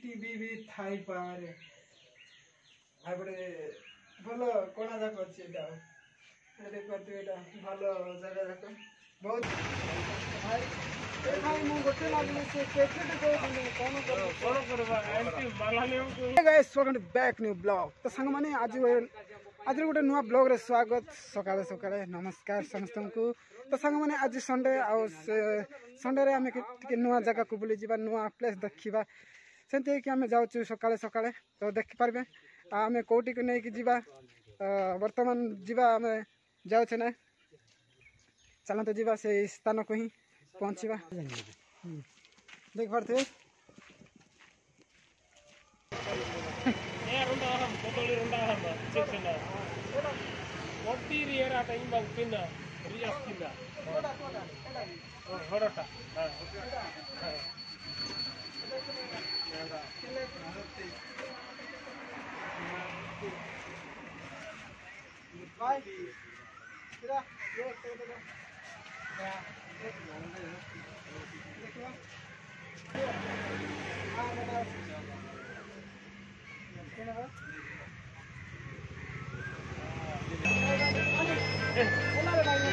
TV भी Thai पारे आगोटे भल कोना जाक अच्छी देख पारे भल जगह जाक बहुत भाई भाई मु गोटे लागले से पैकेट को कौन करबा एंटी मालाने guys welcome to back new blog तो संग माने आज गोटे नुआ ब्लॉग रे स्वागत सकाळे सकाळे नमस्कार समस्त को तो संग माने आज संडे आ संडे रे हमें टिके नुआ जगह को बुली जीवा नुआ प्लेस देखिबा सेंते कि हमें जाउछु सकाळे सकाळे तो देखि पारबे हमें कोटी को नै कि जीवा वर्तमान जीवा हमें जाउछ ना चलन तो जीवा से स्थान को ही पहुंचीबा देख पारथे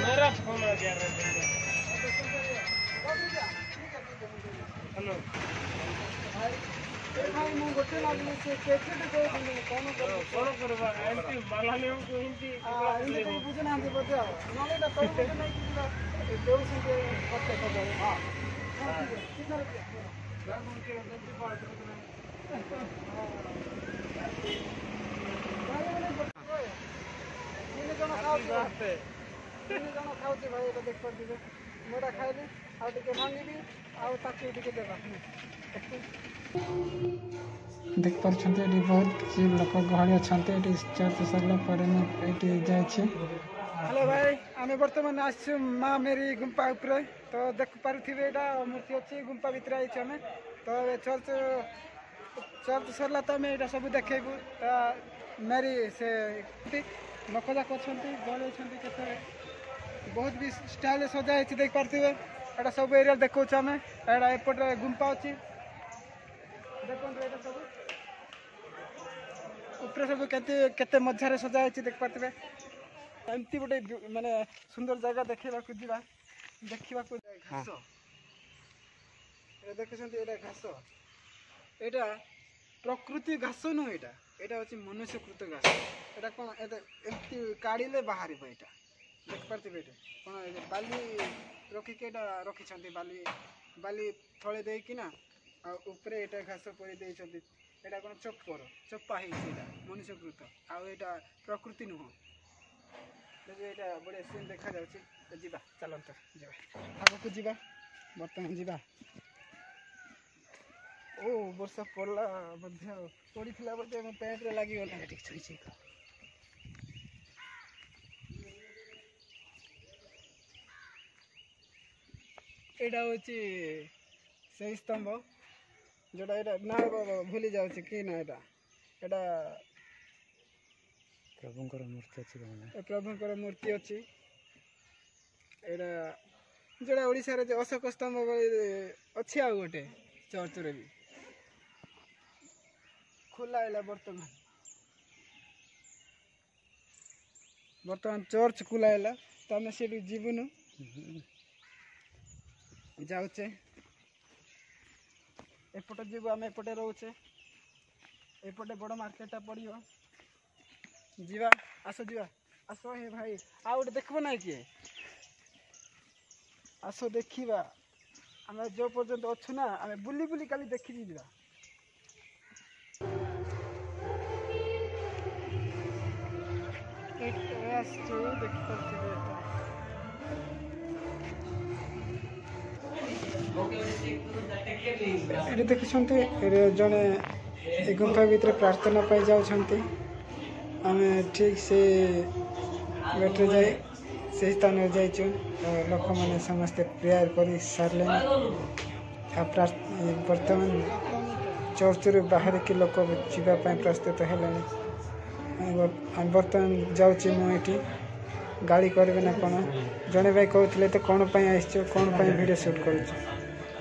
मेरा फोन आ गया हेलो भाई मु गोटे लागले से पैकेट को कौन करबा एंटी मालाने को हिंदी बुझना दे बजा नले दा तो नहीं कि देव से करते कर हां कितना रुपया ग्राम के गंती पार्ट खाऊचे भाई देख पारे मोटा खाइली आगे भांगी देवा देख पारे बहुत किसी लोक गहली अच्छा चर्च सरला जाए। हेलो भाई आम बर्तमान आस माँ मेरी गुंपा उपरे तो देख पारे मूर्ति अच्छी गुंपा भितर आम तो चर्च चर्च सरला तो आम यहाँ सब देखू मेरी से लोक जाक अच्छा गहली अच्छा बहुत भी स्टाइल सजाई देख पारे एटा सब एरिया देखा आम एटा एपटे गुंपा अच्छी देखो सब ऊपर सब केते मजार सजाई देख पारे एमती गोटे माने सुंदर जगह देखा देखा घास देखते घास यहाँ प्रकृति घास नुह यहाँ हूँ मनुष्यकृत घास यहाँ कौन एमती काढ़ले बाहर यहाँ देख पारे कौन बाली रखिके रखी बाली बाली थले देना उपरे यहाँ घास पड़ी यहाँ कौन चप्पर चप्पा मनुष्यकृत आटा प्रकृति नुह यहाँ बढ़िया सीन देखा जा चलत आगे जा बर्तमान जा ओ वर्षा पड़ला पड़ा बोलते मो पैंट रे लगी गला यहाँ हूँ से स्तंभ जोटा यहाँ ना भूली जाऊँ कि ना यहाँ प्रभुंकर मूर्ति अच्छी प्रभुंकर मूर्ति अच्छी यहाँ जोड़ा ओडिशा रे अशोक स्तंभ अच्छी आ गोटे चर्च रे भी खोला है बर्तमान चर्च खुला है तो आम से जीवनु जाऊे एपटे जीव आम एपटे रोचे एपटे बड़ मार्केटा पड़ो जीवा आस जीवा आस हे भाई आ गोटे देखब ना किए आस देखा आम जो पर्यंत अच्छु ना आम बुली बुली काली देखी जा देखते जड़े गुंफा भितर प्रार्थना पाई जाऊँगी आम ठीक से बैठे जाए से स्थान जाइचु लोक मैंने समस्ते प्रेयर कर सारे बर्तमान चर्च रू बाहर की लोक जावाई प्रस्तुत है बर्तमान जाऊँगी मुझे गाड़ी करेंगे ना कौन जड़े भाई कहते तो कौन आई कौन वीडियो शूट कर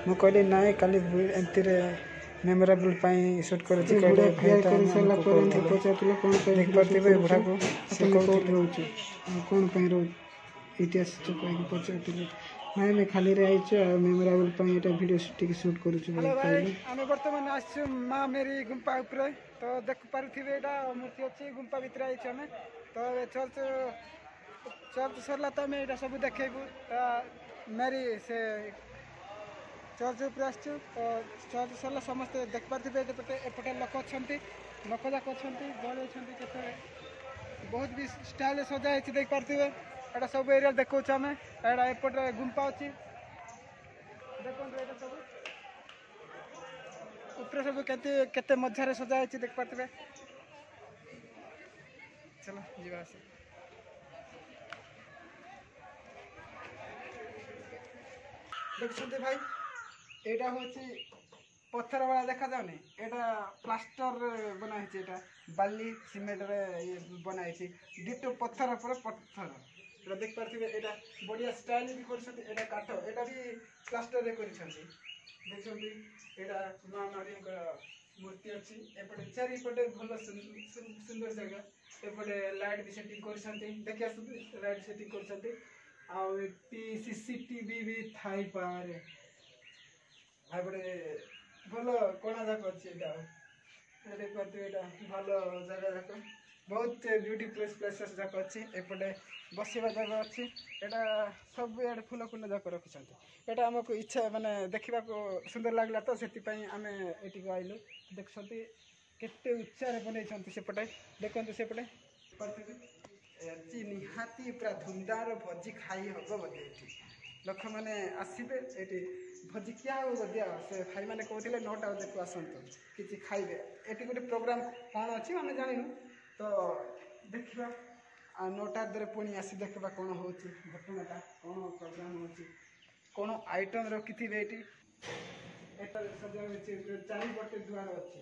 ମୁଁ କହିଲି ନାଇଁ କାଲି ଏମିତିରେ मेमोरेबल सुट कर ଦେଖିପାରୁଥିବେ ବୁଢ଼ାକୁ ସେ କେଉଁଠି ରହୁଛୁ କ'ଣ ପାଇଁ ରହୁଛୁ ଏଇଠି ଆସିଛୁ କହିକି ପଚାରୁଥିଲି ନାଇଁ ଆମେ ଖାଲିରେ ଆଇଛୁ ଆଉ ମେମୋରେବଲ ପାଇଁ ଏଇଟା ଭିଡ଼ିଓ ଟିକେ ସୁଟ୍ କରୁଛୁ କହିଲେ ଆମେ ବର୍ତ୍ତମାନ ଆସିଛୁ ମା ମେରି ଗୁମ୍ଫା ଉପରେ ତ ଦେଖିପାରୁଥିବେ ଏଇଟା ମୂର୍ତ୍ତି ଅଛି ଗୁମ୍ଫା ଭିତରେ ଆଇଛୁ ଆମେ ତ ଚର୍ଚ୍ଚ ସରିଲା ତ ଆମେ ଏଇଟା ସବୁ ଦେଖେଇବୁ ତ ମେରି ସେ चर्च उपर आसचु तो चर्च सरला समस्ते देखिपारे एपटे लोक अच्छा लोक जाक अच्छा गहली अच्छा बहुत भी स्टाइल सजाई देखिपारे यहाँ सब एरिया देखा आम यहाँ एपटे गुंफा अच्छी देखो यहाँ सब ऊपर सब केते मजार सजाई देखिपारे चलो जीवा आस देखते भाई एटा हूँ पत्थर वाला देखा जाऊनी एटा प्लास्टर बनाई एटा बाली सीमेंट रे बनाई दिटो पत्थर पर पत्थर एटा देख पारथिबे एटा बढ़िया स्टाइल भी करछथि एटा काठ एटा भी प्लास्टर रे करछथि देखछथि एटा मां मारी मूर्ति अछि एपटे चारि पटे भलो सुंदर जगह एपटे लाइट भी सेटिंग करछथि देखिया लाइट सेटिंग करछथि आ सीसीटीवी भी थाई पारे आगे भल कोना जाक अच्छी देखिए भल जगह जाक बहुत ब्यूटीफुल प्लेसेस जाक अच्छी एपटे बसवा जगह अच्छी यहाँ सब इे फूल फूल जाक रखी यहाँ आमको इच्छा माने देखा सुंदर लगला तो से आम ये आइलु देखते केते उच्चार बनई सेपटे देखते सेपटे निहाती पूरा धुमधाम भोजी खाई हम बोधे ये लोक मैंने आसबे ये भोजी क्या हो दिया से भाई मैंने कहते 9टा देखो आसतु कि खाइबे ये गोटे प्रोग्राम कौन अच्छी आम जानू तो देखा 9टा दरे पुणी आसी देखा कौन हो घटनाटा कौन प्रोग्राम हो कौन आइटम रखी थे ये चारिपटे दुआर अच्छी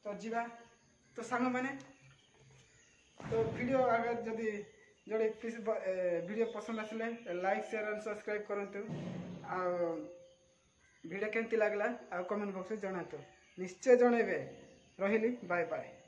तो जीवा तो सांग मैंने तो वीडियो अगर जदि जोड़े वीडियो पसंद आसिले लाइक शेयर और सब्सक्राइब करंतु आ वीडियो केमती लगला आ कमेंट बॉक्स में जनातु निश्चय जनइबे रहिली बाय बाय।